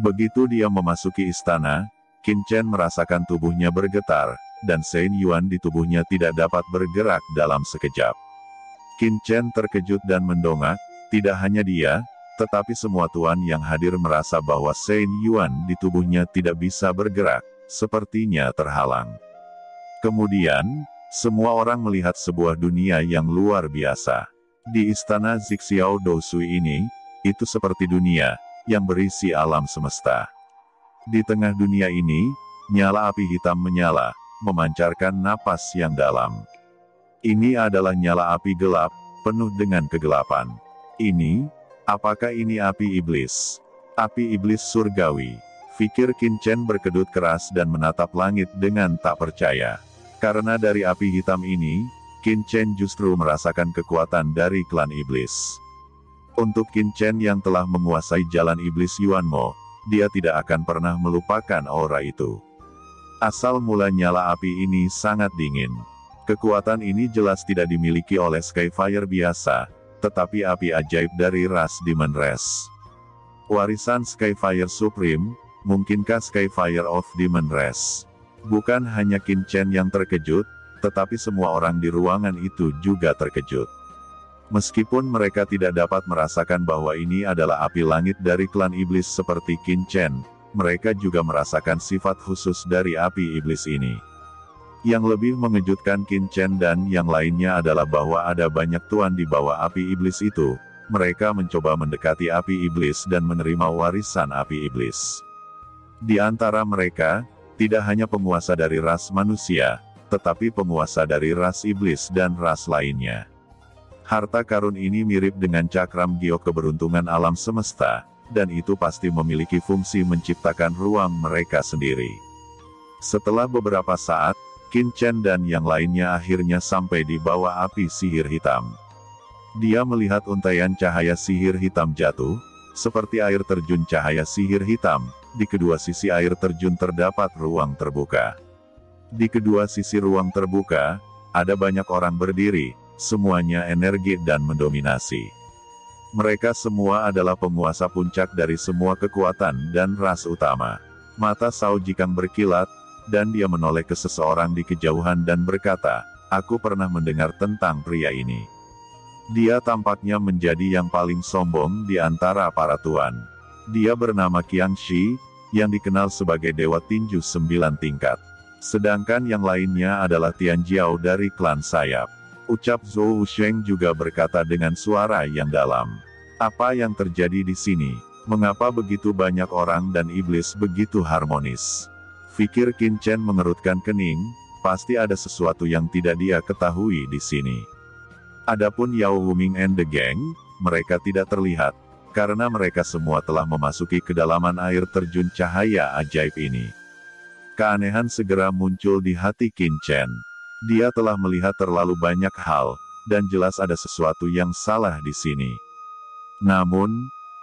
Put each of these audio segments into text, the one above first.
Begitu dia memasuki istana, Qin Chen merasakan tubuhnya bergetar, dan Shen Yuan di tubuhnya tidak dapat bergerak dalam sekejap. Qin Chen terkejut dan mendongak, tidak hanya dia, tetapi semua tuan yang hadir merasa bahwa Shen Yuan di tubuhnya tidak bisa bergerak, sepertinya terhalang. Kemudian, semua orang melihat sebuah dunia yang luar biasa. Di istana Zixiao Dousui ini, itu seperti dunia yang berisi alam semesta. Di tengah dunia ini, nyala api hitam menyala, memancarkan napas yang dalam. Ini adalah nyala api gelap, penuh dengan kegelapan. Apakah ini api iblis? Api iblis surgawi. Pikir Qin Chen berkedut keras dan menatap langit dengan tak percaya. Karena dari api hitam ini, Qin Chen justru merasakan kekuatan dari klan iblis. Untuk Qin Chen yang telah menguasai jalan iblis Yuan Mo, dia tidak akan pernah melupakan aura itu. Asal mula nyala api ini sangat dingin. Kekuatan ini jelas tidak dimiliki oleh Skyfire biasa, tetapi api ajaib dari ras Demon Race. Warisan Skyfire Supreme, mungkinkah Skyfire of Demon Race? Bukan hanya Qin Chen yang terkejut, tetapi semua orang di ruangan itu juga terkejut. Meskipun mereka tidak dapat merasakan bahwa ini adalah api langit dari klan iblis seperti Qin Chen, mereka juga merasakan sifat khusus dari api iblis ini. Yang lebih mengejutkan Qin Chen dan yang lainnya adalah bahwa ada banyak tuan di bawah api iblis itu. Mereka mencoba mendekati api iblis dan menerima warisan api iblis. Di antara mereka, tidak hanya penguasa dari ras manusia, tetapi penguasa dari ras iblis dan ras lainnya. Harta karun ini mirip dengan cakram giok keberuntungan alam semesta, dan itu pasti memiliki fungsi menciptakan ruang mereka sendiri. Setelah beberapa saat, Qin Chen dan yang lainnya akhirnya sampai di bawah api sihir hitam. Dia melihat untaian cahaya sihir hitam jatuh, seperti air terjun cahaya sihir hitam. Di kedua sisi air terjun terdapat ruang terbuka. Di kedua sisi ruang terbuka, ada banyak orang berdiri, semuanya energi dan mendominasi. Mereka semua adalah penguasa puncak dari semua kekuatan dan ras utama. Mata Shao Jikang berkilat, dan dia menoleh ke seseorang di kejauhan dan berkata, "Aku pernah mendengar tentang pria ini. Dia tampaknya menjadi yang paling sombong di antara para tuan. Dia bernama Qiang Shi, yang dikenal sebagai Dewa Tinju 9 tingkat. Sedangkan yang lainnya adalah Tian Jiao dari klan sayap." Ucap Zhou Sheng juga berkata dengan suara yang dalam. "Apa yang terjadi di sini? Mengapa begitu banyak orang dan iblis begitu harmonis?" Pikir Qin Chen mengerutkan kening, pasti ada sesuatu yang tidak dia ketahui di sini. Adapun Yao Wuming and the Gang, mereka tidak terlihat, karena mereka semua telah memasuki kedalaman air terjun cahaya ajaib ini. Keanehan segera muncul di hati Qin Chen. Dia telah melihat terlalu banyak hal, dan jelas ada sesuatu yang salah di sini. Namun,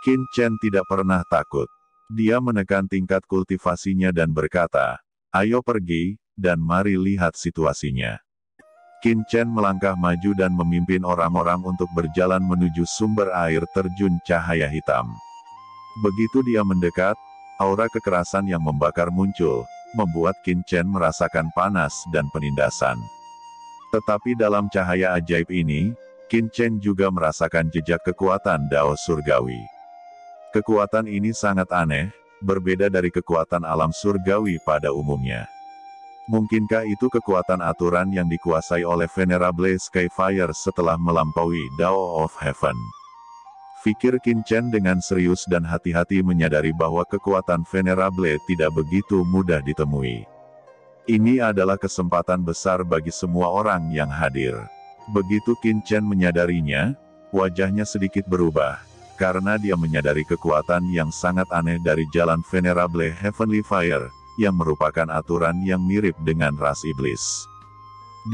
Qin Chen tidak pernah takut. Dia menekan tingkat kultivasinya dan berkata, "Ayo pergi, dan mari lihat situasinya." Qin Chen melangkah maju dan memimpin orang-orang untuk berjalan menuju sumber air terjun cahaya hitam. Begitu dia mendekat, aura kekerasan yang membakar muncul, membuat Qin Chen merasakan panas dan penindasan. Tetapi dalam cahaya ajaib ini, Qin Chen juga merasakan jejak kekuatan Dao Surgawi. Kekuatan ini sangat aneh, berbeda dari kekuatan alam surgawi pada umumnya. Mungkinkah itu kekuatan aturan yang dikuasai oleh Venerable Skyfire setelah melampaui Dao of Heaven? Pikir Qin Chen dengan serius dan hati-hati menyadari bahwa kekuatan Venerable tidak begitu mudah ditemui. Ini adalah kesempatan besar bagi semua orang yang hadir. Begitu Qin Chen menyadarinya, wajahnya sedikit berubah, karena dia menyadari kekuatan yang sangat aneh dari jalan Venerable Heavenly Fire, yang merupakan aturan yang mirip dengan ras iblis.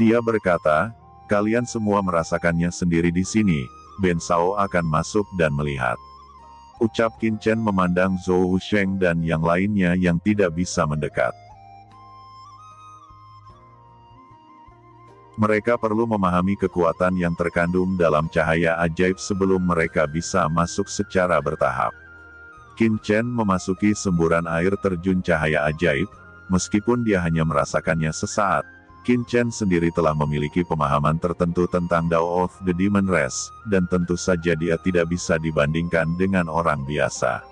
Dia berkata, "Kalian semua merasakannya sendiri di sini. Ben Shao akan masuk dan melihat." Ucap Qin Chen memandang Zhou Sheng dan yang lainnya yang tidak bisa mendekat. Mereka perlu memahami kekuatan yang terkandung dalam cahaya ajaib sebelum mereka bisa masuk secara bertahap. Qin Chen memasuki semburan air terjun cahaya ajaib. Meskipun dia hanya merasakannya sesaat, Qin Chen sendiri telah memiliki pemahaman tertentu tentang Dao of the Demon Race, dan tentu saja dia tidak bisa dibandingkan dengan orang biasa.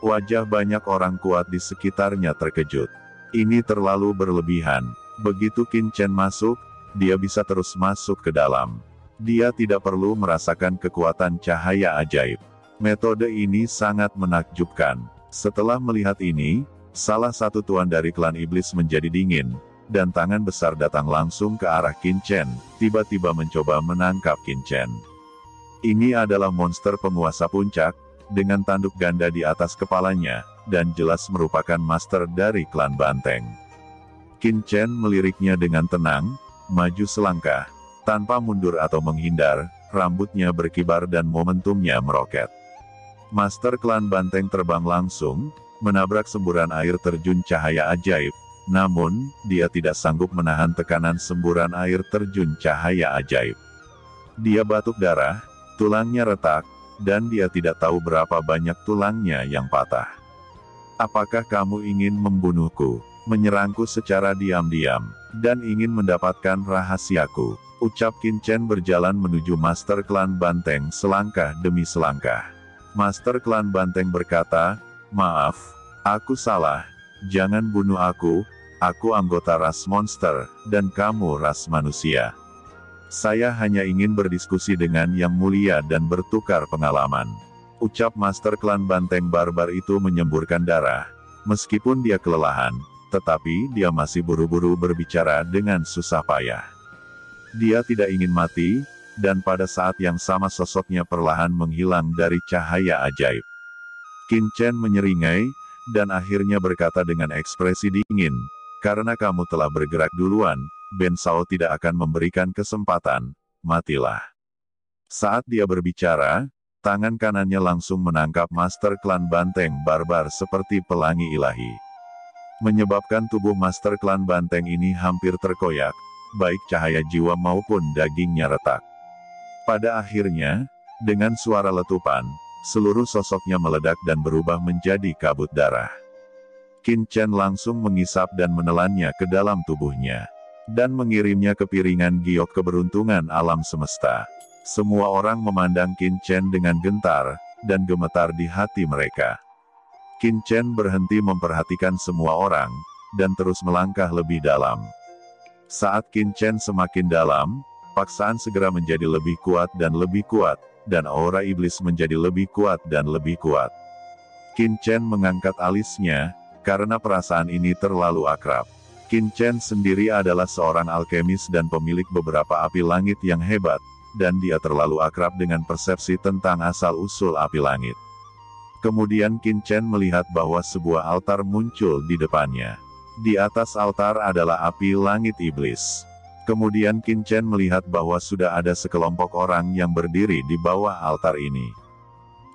Wajah banyak orang kuat di sekitarnya terkejut. Ini terlalu berlebihan. Begitu Qin Chen masuk, dia bisa terus masuk ke dalam. Dia tidak perlu merasakan kekuatan cahaya ajaib. Metode ini sangat menakjubkan. Setelah melihat ini, salah satu tuan dari klan iblis menjadi dingin, dan tangan besar datang langsung ke arah Qin Chen, tiba-tiba mencoba menangkap Qin Chen. Ini adalah monster penguasa puncak, dengan tanduk ganda di atas kepalanya, dan jelas merupakan master dari klan Banteng. Qin Chen meliriknya dengan tenang, maju selangkah, tanpa mundur atau menghindar, rambutnya berkibar dan momentumnya meroket. Master klan Banteng terbang langsung, menabrak semburan air terjun cahaya ajaib, namun, dia tidak sanggup menahan tekanan semburan air terjun cahaya ajaib. Dia batuk darah, tulangnya retak, dan dia tidak tahu berapa banyak tulangnya yang patah. Apakah kamu ingin membunuhku, menyerangku secara diam-diam, dan ingin mendapatkan rahasiaku? Ucap Qin Chen berjalan menuju Master klan Banteng selangkah demi selangkah. Master klan Banteng berkata, "Maaf, aku salah, jangan bunuh aku anggota ras monster, dan kamu ras manusia. Saya hanya ingin berdiskusi dengan yang mulia dan bertukar pengalaman." Ucap Master klan Banteng barbar itu menyemburkan darah. Meskipun dia kelelahan, tetapi dia masih buru-buru berbicara dengan susah payah. Dia tidak ingin mati, dan pada saat yang sama sosoknya perlahan menghilang dari cahaya ajaib. Qin Chen menyeringai, dan akhirnya berkata dengan ekspresi dingin, "Karena kamu telah bergerak duluan, Ben Sao tidak akan memberikan kesempatan, matilah." Saat dia berbicara, tangan kanannya langsung menangkap Master klan Banteng barbar seperti pelangi ilahi. Menyebabkan tubuh Master klan Banteng ini hampir terkoyak, baik cahaya jiwa maupun dagingnya retak. Pada akhirnya, dengan suara letupan, seluruh sosoknya meledak dan berubah menjadi kabut darah. Qin Chen langsung mengisap dan menelannya ke dalam tubuhnya, dan mengirimnya ke piringan giok keberuntungan alam semesta. Semua orang memandang Qin Chen dengan gentar, dan gemetar di hati mereka. Qin Chen berhenti memperhatikan semua orang, dan terus melangkah lebih dalam. Saat Qin Chen semakin dalam, paksaan segera menjadi lebih kuat, dan aura iblis menjadi lebih kuat dan lebih kuat. Qin Chen mengangkat alisnya, karena perasaan ini terlalu akrab. Qin Chen sendiri adalah seorang alkemis dan pemilik beberapa api langit yang hebat, dan dia terlalu akrab dengan persepsi tentang asal-usul api langit. Kemudian Qin Chen melihat bahwa sebuah altar muncul di depannya. Di atas altar adalah api langit iblis. Kemudian Qin Chen melihat bahwa sudah ada sekelompok orang yang berdiri di bawah altar ini.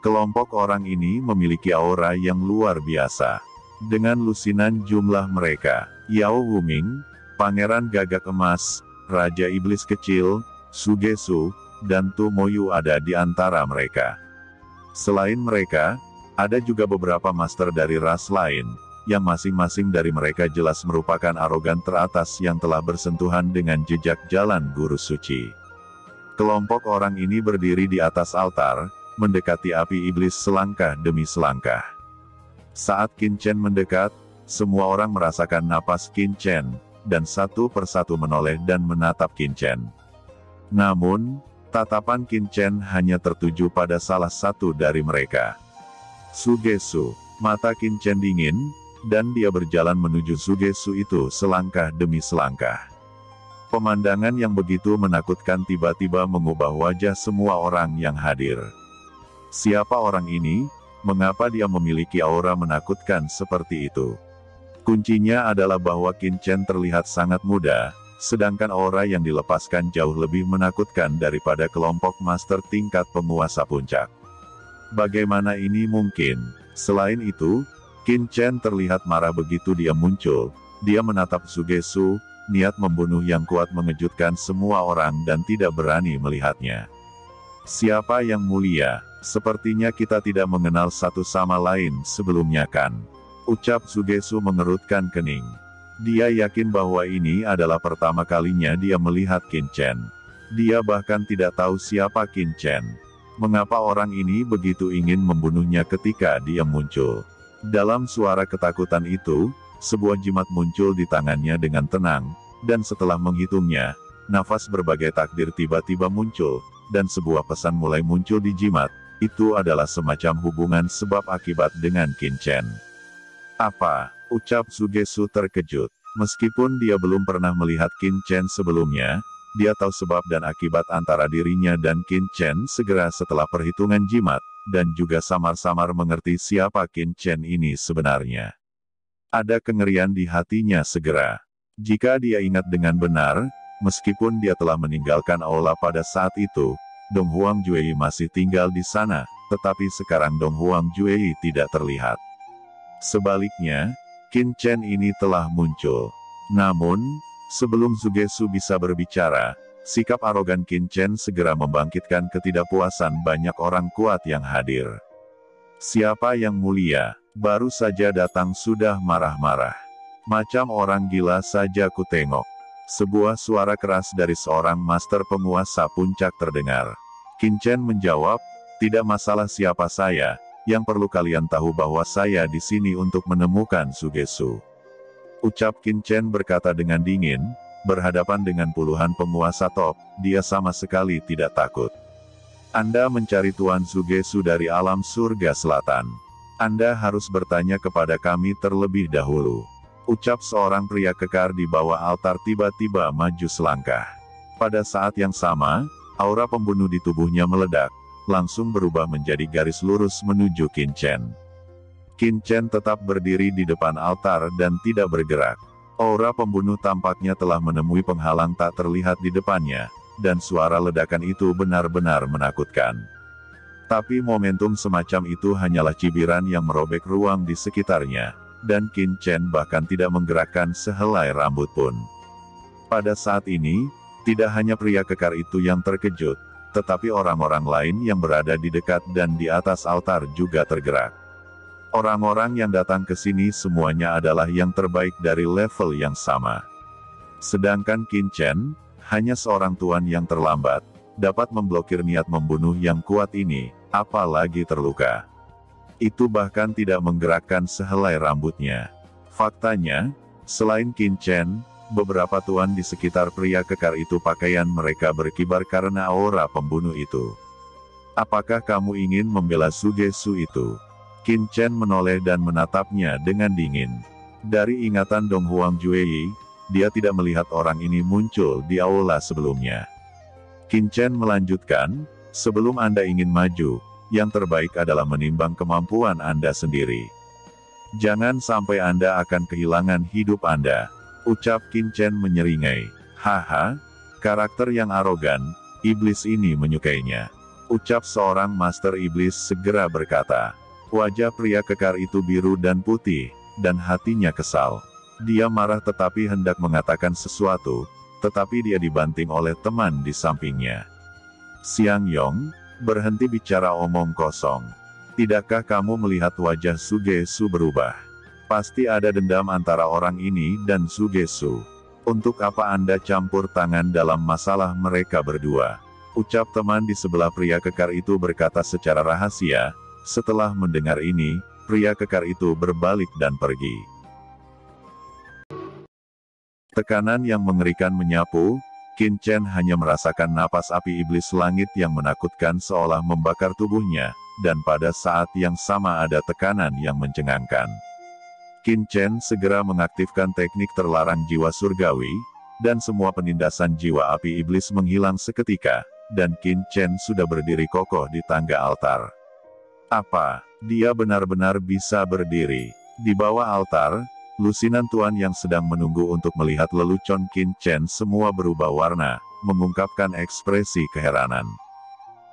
Kelompok orang ini memiliki aura yang luar biasa. Dengan lusinan jumlah mereka, Yao Wuming, Pangeran Gagak Emas, Raja Iblis Kecil, Sugesu, dan Tu Moyu ada di antara mereka. Selain mereka, ada juga beberapa master dari ras lain, yang masing-masing dari mereka jelas merupakan arogan teratas yang telah bersentuhan dengan jejak jalan guru suci. Kelompok orang ini berdiri di atas altar, mendekati api iblis selangkah demi selangkah. Saat Qin Chen mendekat, semua orang merasakan napas Qin Chen, dan satu persatu menoleh dan menatap Qin Chen. Namun, tatapan Qin Chen hanya tertuju pada salah satu dari mereka. Sugesu. Mata Qin Chen dingin, dan dia berjalan menuju Sugesu itu selangkah demi selangkah. Pemandangan yang begitu menakutkan tiba-tiba mengubah wajah semua orang yang hadir. Siapa orang ini? Mengapa dia memiliki aura menakutkan seperti itu? Kuncinya adalah bahwa Qin Chen terlihat sangat muda, sedangkan aura yang dilepaskan jauh lebih menakutkan daripada kelompok master tingkat penguasa puncak. Bagaimana ini mungkin? Selain itu, Qin Chen terlihat marah begitu dia muncul. Dia menatap Sugesu, niat membunuh yang kuat mengejutkan semua orang dan tidak berani melihatnya. Siapa yang mulia? Sepertinya kita tidak mengenal satu sama lain sebelumnya kan? Ucap Sugesu mengerutkan kening. Dia yakin bahwa ini adalah pertama kalinya dia melihat Qin Chen. Dia bahkan tidak tahu siapa Qin Chen. Mengapa orang ini begitu ingin membunuhnya ketika dia muncul? Dalam suara ketakutan itu, sebuah jimat muncul di tangannya dengan tenang, dan setelah menghitungnya, nafas berbagai takdir tiba-tiba muncul, dan sebuah pesan mulai muncul di jimat. Itu adalah semacam hubungan sebab akibat dengan Qin Chen. Apa? Ucap Sugesu terkejut. Meskipun dia belum pernah melihat Qin Chen sebelumnya, dia tahu sebab dan akibat antara dirinya dan Qin Chen segera setelah perhitungan jimat, dan juga samar-samar mengerti siapa Qin Chen ini sebenarnya. Ada kengerian di hatinya segera. Jika dia ingat dengan benar, meskipun dia telah meninggalkan aula pada saat itu, Dong Huang Juei masih tinggal di sana, tetapi sekarang Dong Huang Juei tidak terlihat. Sebaliknya, Qin Chen ini telah muncul. Namun, sebelum Sugesu bisa berbicara, sikap arogan Qin Chen segera membangkitkan ketidakpuasan banyak orang kuat yang hadir. Siapa yang mulia, baru saja datang sudah marah-marah. Macam orang gila saja kutengok. Sebuah suara keras dari seorang master penguasa puncak terdengar. Qin Chen menjawab, tidak masalah siapa saya, yang perlu kalian tahu bahwa saya di sini untuk menemukan Sugesu. Ucap Qin Chen berkata dengan dingin, berhadapan dengan puluhan penguasa top, dia sama sekali tidak takut. Anda mencari Tuan Sugesu dari alam surga selatan. Anda harus bertanya kepada kami terlebih dahulu. Ucap seorang pria kekar di bawah altar tiba-tiba maju selangkah. Pada saat yang sama, aura pembunuh di tubuhnya meledak, langsung berubah menjadi garis lurus menuju Qin Chen. Qin Chen tetap berdiri di depan altar dan tidak bergerak. Aura pembunuh tampaknya telah menemui penghalang tak terlihat di depannya, dan suara ledakan itu benar-benar menakutkan. Tapi momentum semacam itu hanyalah cibiran yang merobek ruang di sekitarnya, dan Qin Chen bahkan tidak menggerakkan sehelai rambut pun. Pada saat ini, tidak hanya pria kekar itu yang terkejut, tetapi orang-orang lain yang berada di dekat dan di atas altar juga tergerak. Orang-orang yang datang ke sini semuanya adalah yang terbaik dari level yang sama. Sedangkan Qin Chen, hanya seorang tuan yang terlambat, dapat memblokir niat membunuh yang kuat ini, apalagi terluka. Itu bahkan tidak menggerakkan sehelai rambutnya. Faktanya, selain Qin Chen, beberapa tuan di sekitar pria kekar itu pakaian mereka berkibar karena aura pembunuh itu. Apakah kamu ingin membela Sugesu itu? Qin Chen menoleh dan menatapnya dengan dingin. Dari ingatan Dong Huang Juei, dia tidak melihat orang ini muncul di aula sebelumnya. Qin Chen melanjutkan, sebelum Anda ingin maju, yang terbaik adalah menimbang kemampuan Anda sendiri. Jangan sampai Anda akan kehilangan hidup Anda. Ucap Qin Chen menyeringai. Haha, karakter yang arogan, iblis ini menyukainya. Ucap seorang master iblis segera berkata. Wajah pria kekar itu biru dan putih, dan hatinya kesal. Dia marah tetapi hendak mengatakan sesuatu, tetapi dia dibanting oleh teman di sampingnya. Xiang Yong, berhenti bicara omong kosong. Tidakkah kamu melihat wajah Sugesu berubah? Pasti ada dendam antara orang ini dan Sugesu. Untuk apa Anda campur tangan dalam masalah mereka berdua? Ucap teman di sebelah pria kekar itu berkata secara rahasia. Setelah mendengar ini, pria kekar itu berbalik dan pergi. Tekanan yang mengerikan menyapu, Qin Chen hanya merasakan napas api iblis langit yang menakutkan seolah membakar tubuhnya, dan pada saat yang sama ada tekanan yang mencengangkan. Qin Chen segera mengaktifkan teknik terlarang jiwa surgawi, dan semua penindasan jiwa api iblis menghilang seketika, dan Qin Chen sudah berdiri kokoh di tangga altar. Apa? Dia benar-benar bisa berdiri. Di bawah altar, lusinan tuan yang sedang menunggu untuk melihat lelucon Qin Chen semua berubah warna, mengungkapkan ekspresi keheranan.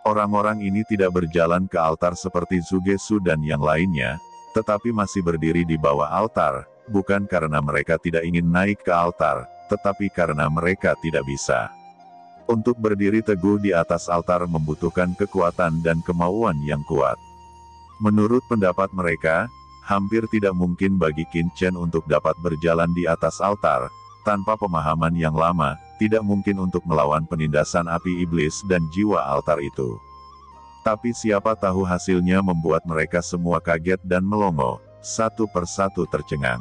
Orang-orang ini tidak berjalan ke altar seperti Sugesu dan yang lainnya, tetapi masih berdiri di bawah altar, bukan karena mereka tidak ingin naik ke altar, tetapi karena mereka tidak bisa. Untuk berdiri teguh di atas altar membutuhkan kekuatan dan kemauan yang kuat. Menurut pendapat mereka, hampir tidak mungkin bagi Qin Chen untuk dapat berjalan di atas altar, tanpa pemahaman yang lama, tidak mungkin untuk melawan penindasan api iblis dan jiwa altar itu. Tapi siapa tahu hasilnya membuat mereka semua kaget dan melongo, satu persatu tercengang.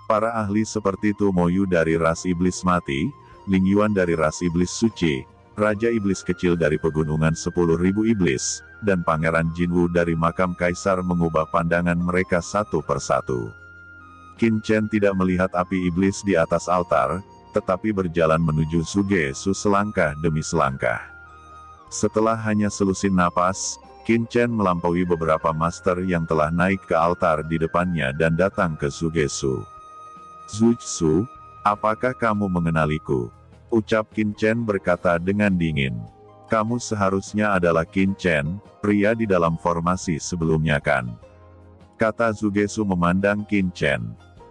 Para ahli seperti Tu Moyu dari ras iblis mati, Ling Yuan dari ras iblis suci, Raja Iblis kecil dari pegunungan 10.000 iblis, dan Pangeran Jinwu dari makam kaisar mengubah pandangan mereka satu persatu. Qin Chen tidak melihat api iblis di atas altar, tetapi berjalan menuju Zuge-su selangkah demi selangkah. Setelah hanya selusin napas, Qin Chen melampaui beberapa master yang telah naik ke altar di depannya dan datang ke Zuge-su. "Zuge-su, apakah kamu mengenaliku?" ucap Qin Chen berkata dengan dingin. "Kamu seharusnya adalah Qin Chen, pria di dalam formasi sebelumnya kan?" kata Zuge-su memandang Qin Chen.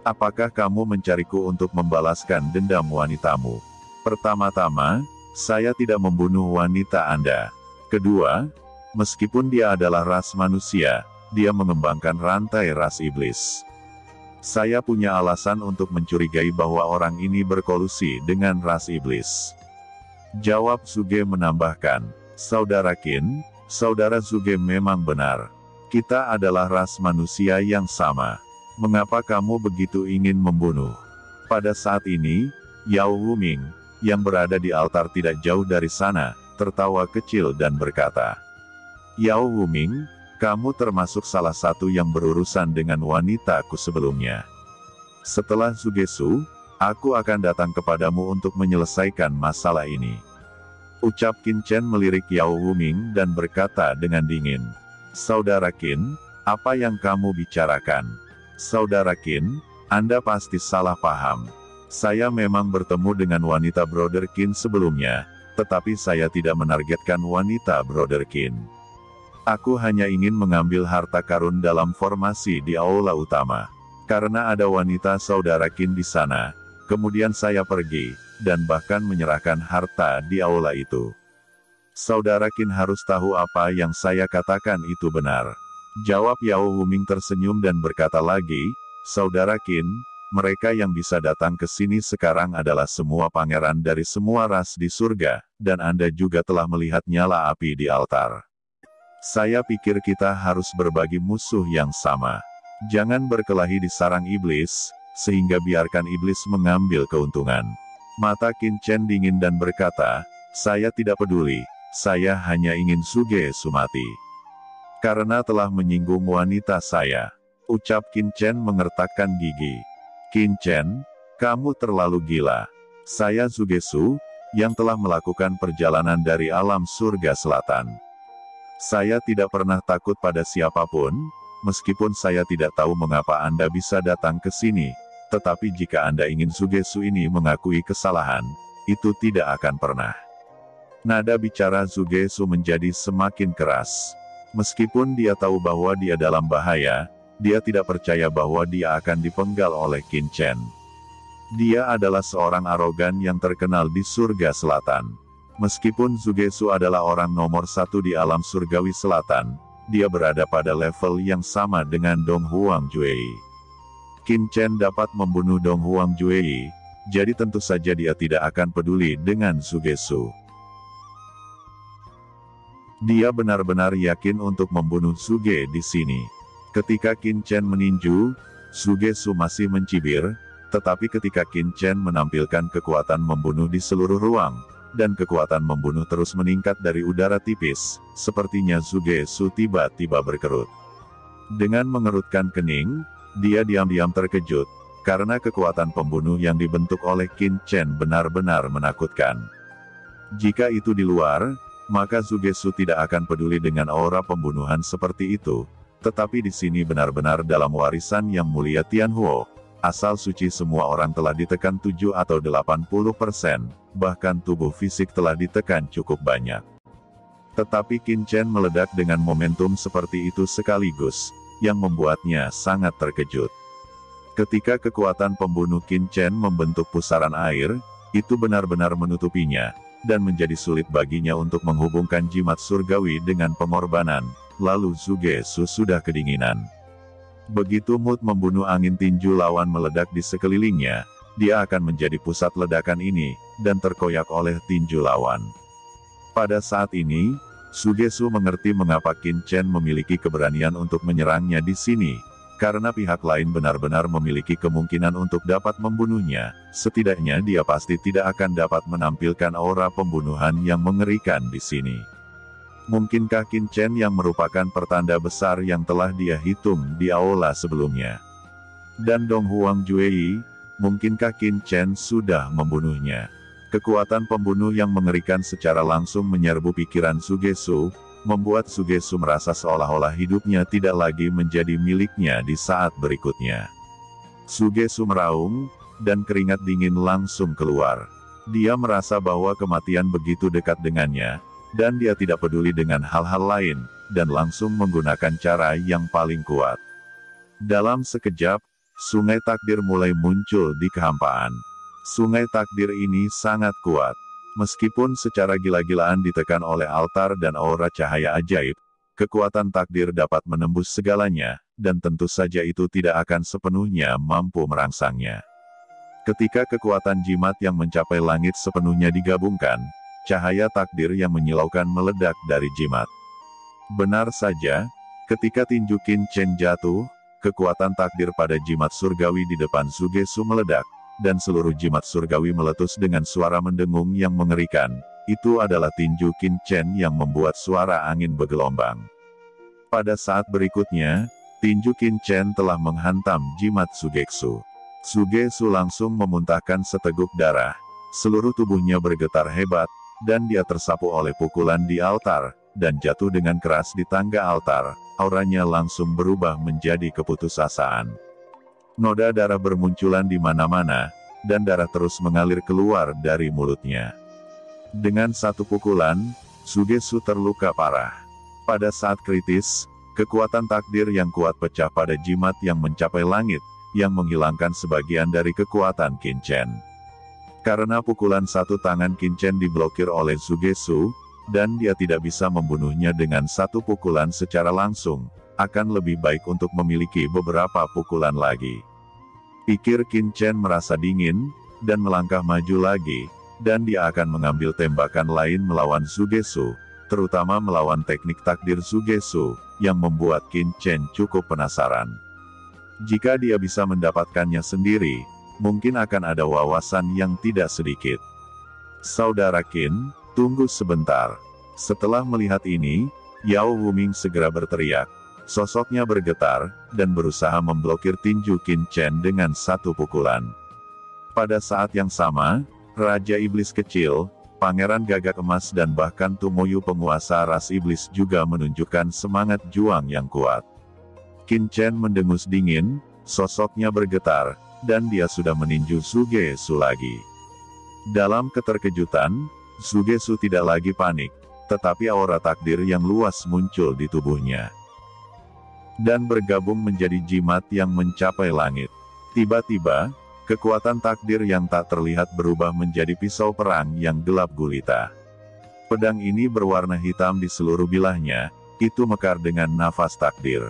"Apakah kamu mencariku untuk membalaskan dendam wanitamu? Pertama-tama, saya tidak membunuh wanita Anda. Kedua, meskipun dia adalah ras manusia, dia mengembangkan rantai ras iblis. Saya punya alasan untuk mencurigai bahwa orang ini berkolusi dengan ras iblis." Jawab Zuge menambahkan, "Saudara Qin, saudara Zuge memang benar. Kita adalah ras manusia yang sama. Mengapa kamu begitu ingin membunuh?" Pada saat ini, Yao Wuming, yang berada di altar tidak jauh dari sana, tertawa kecil dan berkata, "Yao Wuming, kamu termasuk salah satu yang berurusan dengan wanitaku sebelumnya. Setelah Zuge-su, aku akan datang kepadamu untuk menyelesaikan masalah ini." Ucap Qin Chen melirik Yao Wuming dan berkata dengan dingin, "Saudara Qin, apa yang kamu bicarakan? Saudara Qin, Anda pasti salah paham. Saya memang bertemu dengan wanita Brother Qin sebelumnya, tetapi saya tidak menargetkan wanita Brother Qin. Aku hanya ingin mengambil harta karun dalam formasi di aula utama. Karena ada wanita saudara Qin di sana, kemudian saya pergi, dan bahkan menyerahkan harta di aula itu. Saudara Qin harus tahu apa yang saya katakan itu benar." Jawab Yao Wuming tersenyum dan berkata lagi, "Saudara Qin, mereka yang bisa datang ke sini sekarang adalah semua pangeran dari semua ras di surga, dan Anda juga telah melihat nyala api di altar. Saya pikir kita harus berbagi musuh yang sama. Jangan berkelahi di sarang iblis, sehingga biarkan iblis mengambil keuntungan." Mata Qin Chen dingin dan berkata, "Saya tidak peduli, saya hanya ingin Zuge-su mati. Karena telah menyinggung wanita saya." Ucap Qin Chen mengertakkan gigi. "Qin Chen, kamu terlalu gila. Saya Zuge-su, yang telah melakukan perjalanan dari alam surga selatan. Saya tidak pernah takut pada siapapun, meskipun saya tidak tahu mengapa Anda bisa datang ke sini, tetapi jika Anda ingin Zuge-su ini mengakui kesalahan, itu tidak akan pernah." Nada bicara Zuge-su menjadi semakin keras. Meskipun dia tahu bahwa dia dalam bahaya, dia tidak percaya bahwa dia akan dipenggal oleh Qin Chen. Dia adalah seorang arogan yang terkenal di surga selatan. Meskipun Zuge-su adalah orang nomor satu di alam surgawi selatan, dia berada pada level yang sama dengan Dong Huang Juei. Qin Chen dapat membunuh Dong Huang Juei, jadi tentu saja dia tidak akan peduli dengan Zuge-su. Dia benar-benar yakin untuk membunuh Zuge di sini. Ketika Qin Chen meninju, Zuge-su masih mencibir, tetapi ketika Qin Chen menampilkan kekuatan membunuh di seluruh ruang, dan kekuatan membunuh terus meningkat dari udara tipis, sepertinya Zuge-su tiba-tiba berkerut. Dengan mengerutkan kening, dia diam-diam terkejut, karena kekuatan pembunuh yang dibentuk oleh Qin Chen benar-benar menakutkan. Jika itu di luar, maka Zuge-su tidak akan peduli dengan aura pembunuhan seperti itu, tetapi di sini benar-benar dalam warisan yang mulia Tianhuo. Asal suci semua orang telah ditekan 7 atau 80%, bahkan tubuh fisik telah ditekan cukup banyak. Tetapi Qin Chen meledak dengan momentum seperti itu sekaligus, yang membuatnya sangat terkejut. Ketika kekuatan pembunuh Qin Chen membentuk pusaran air, itu benar-benar menutupinya, dan menjadi sulit baginya untuk menghubungkan jimat surgawi dengan pengorbanan, lalu Sugesu sudah kedinginan. Begitu mood membunuh angin tinju lawan meledak di sekelilingnya, dia akan menjadi pusat ledakan ini, dan terkoyak oleh tinju lawan. Pada saat ini, Sugesu mengerti mengapa Qin Chen memiliki keberanian untuk menyerangnya di sini, karena pihak lain benar-benar memiliki kemungkinan untuk dapat membunuhnya, setidaknya dia pasti tidak akan dapat menampilkan aura pembunuhan yang mengerikan di sini. Mungkinkah Qin Chen yang merupakan pertanda besar yang telah dia hitung di aula sebelumnya? Dan Dong Huang Juei, mungkinkah Qin Chen sudah membunuhnya? Kekuatan pembunuh yang mengerikan secara langsung menyerbu pikiran Sugesu, membuat Sugesu merasa seolah-olah hidupnya tidak lagi menjadi miliknya di saat berikutnya. Sugesu meraung, dan keringat dingin langsung keluar. Dia merasa bahwa kematian begitu dekat dengannya, dan dia tidak peduli dengan hal-hal lain, dan langsung menggunakan cara yang paling kuat. Dalam sekejap, sungai takdir mulai muncul di kehampaan. Sungai takdir ini sangat kuat. Meskipun secara gila-gilaan ditekan oleh altar dan aura cahaya ajaib, kekuatan takdir dapat menembus segalanya, dan tentu saja itu tidak akan sepenuhnya mampu merangsangnya. Ketika kekuatan jimat yang mencapai langit sepenuhnya digabungkan, cahaya takdir yang menyilaukan meledak dari jimat. Benar saja, ketika tinju Qin Chen jatuh, kekuatan takdir pada jimat surgawi di depan Sugesu meledak, dan seluruh jimat surgawi meletus dengan suara mendengung yang mengerikan. Itu adalah tinju Qin Chen yang membuat suara angin bergelombang. Pada saat berikutnya, tinju Qin Chen telah menghantam jimat Sugesu. Sugesu langsung memuntahkan seteguk darah. Seluruh tubuhnya bergetar hebat, dan dia tersapu oleh pukulan di altar, dan jatuh dengan keras di tangga altar. Auranya langsung berubah menjadi keputusasaan. Noda darah bermunculan di mana-mana, dan darah terus mengalir keluar dari mulutnya. Dengan satu pukulan, Sugesu terluka parah. Pada saat kritis, kekuatan takdir yang kuat pecah pada jimat yang mencapai langit, yang menghilangkan sebagian dari kekuatan Qin Chen. Karena pukulan satu tangan Qin Chen diblokir oleh Sugesu, dan dia tidak bisa membunuhnya dengan satu pukulan secara langsung, akan lebih baik untuk memiliki beberapa pukulan lagi. Pikir Qin Chen merasa dingin, dan melangkah maju lagi, dan dia akan mengambil tembakan lain melawan Sugesu, terutama melawan teknik takdir Sugesu, yang membuat Qin Chen cukup penasaran. Jika dia bisa mendapatkannya sendiri, mungkin akan ada wawasan yang tidak sedikit. Saudara Qin, tunggu sebentar. Setelah melihat ini, Yao Wuming segera berteriak. Sosoknya bergetar, dan berusaha memblokir tinju Qin Chen dengan satu pukulan. Pada saat yang sama, Raja Iblis Kecil, Pangeran Gagak Emas dan bahkan Tumoyu penguasa ras iblis juga menunjukkan semangat juang yang kuat. Qin Chen mendengus dingin, sosoknya bergetar, dan dia sudah meninju Sugesu lagi. Dalam keterkejutan, Sugesu tidak lagi panik, tetapi aura takdir yang luas muncul di tubuhnya. Dan bergabung menjadi jimat yang mencapai langit. Tiba-tiba, kekuatan takdir yang tak terlihat berubah menjadi pisau perang yang gelap gulita. Pedang ini berwarna hitam di seluruh bilahnya, itu mekar dengan nafas takdir.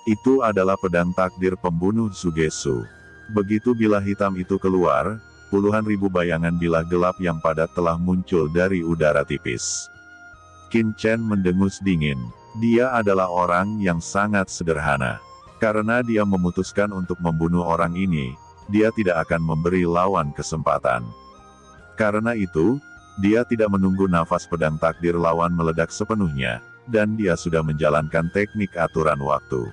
Itu adalah pedang takdir pembunuh Sugesu. Begitu bilah hitam itu keluar, puluhan ribu bayangan bilah gelap yang padat telah muncul dari udara tipis. Qin Chen mendengus dingin. Dia adalah orang yang sangat sederhana. Karena dia memutuskan untuk membunuh orang ini, dia tidak akan memberi lawan kesempatan. Karena itu, dia tidak menunggu nafas pedang takdir lawan meledak sepenuhnya, dan dia sudah menjalankan teknik aturan waktu.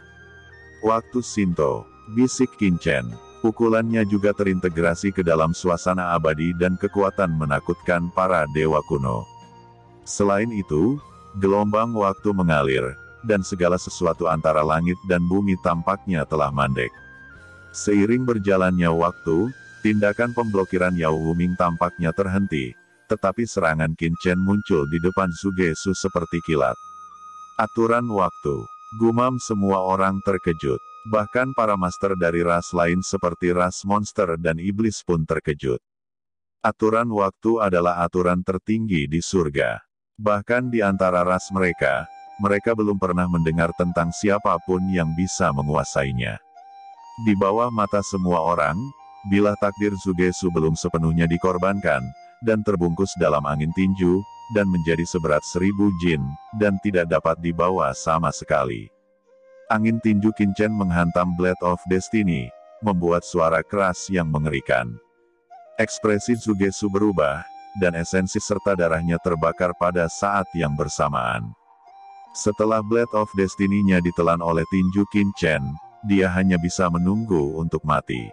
Waktu Shinto, bisik Qin Chen. Pukulannya juga terintegrasi ke dalam suasana abadi dan kekuatan menakutkan para dewa kuno. Selain itu, gelombang waktu mengalir, dan segala sesuatu antara langit dan bumi tampaknya telah mandek. Seiring berjalannya waktu, tindakan pemblokiran Yao Wuming tampaknya terhenti, tetapi serangan Qin Chen muncul di depan Sugesu seperti kilat. Aturan waktu. Gumam semua orang terkejut. Bahkan para master dari ras lain seperti ras monster dan iblis pun terkejut. Aturan waktu adalah aturan tertinggi di surga. Bahkan di antara ras mereka, mereka belum pernah mendengar tentang siapapun yang bisa menguasainya. Di bawah mata semua orang, bila takdir Zugesu belum sepenuhnya dikorbankan, dan terbungkus dalam angin tinju, dan menjadi seberat 1000 jin, dan tidak dapat dibawa sama sekali. Angin tinju Qinchen menghantam Blade of Destiny, membuat suara keras yang mengerikan. Ekspresi Zugesu berubah, dan esensi serta darahnya terbakar pada saat yang bersamaan. Setelah Blade of Destiny-nya ditelan oleh tinju Qinchen, dia hanya bisa menunggu untuk mati.